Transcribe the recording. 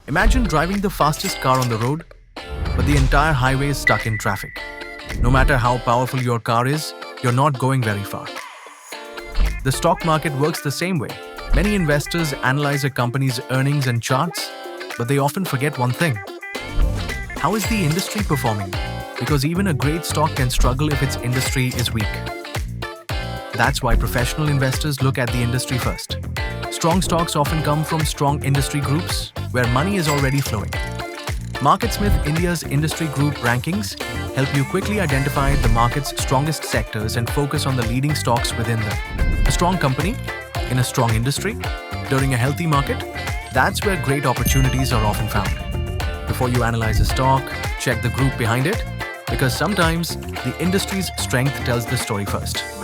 Imagine driving the fastest car on the road, but the entire highway is stuck in traffic. No matter how powerful your car is, you're not going very far. The stock market works the same way. Many investors analyze a company's earnings and charts, but they often forget one thing. How is the industry performing? Because even a great stock can struggle if its industry is weak. That's why professional investors look at the industry first. Strong stocks often come from strong industry groups where money is already flowing. MarketSmith India's industry group rankings help you quickly identify the market's strongest sectors and focus on the leading stocks within them. A strong company in a strong industry during a healthy market, that's where great opportunities are often found. Before you analyze a stock, check the group behind it, because sometimes the industry's strength tells the story first.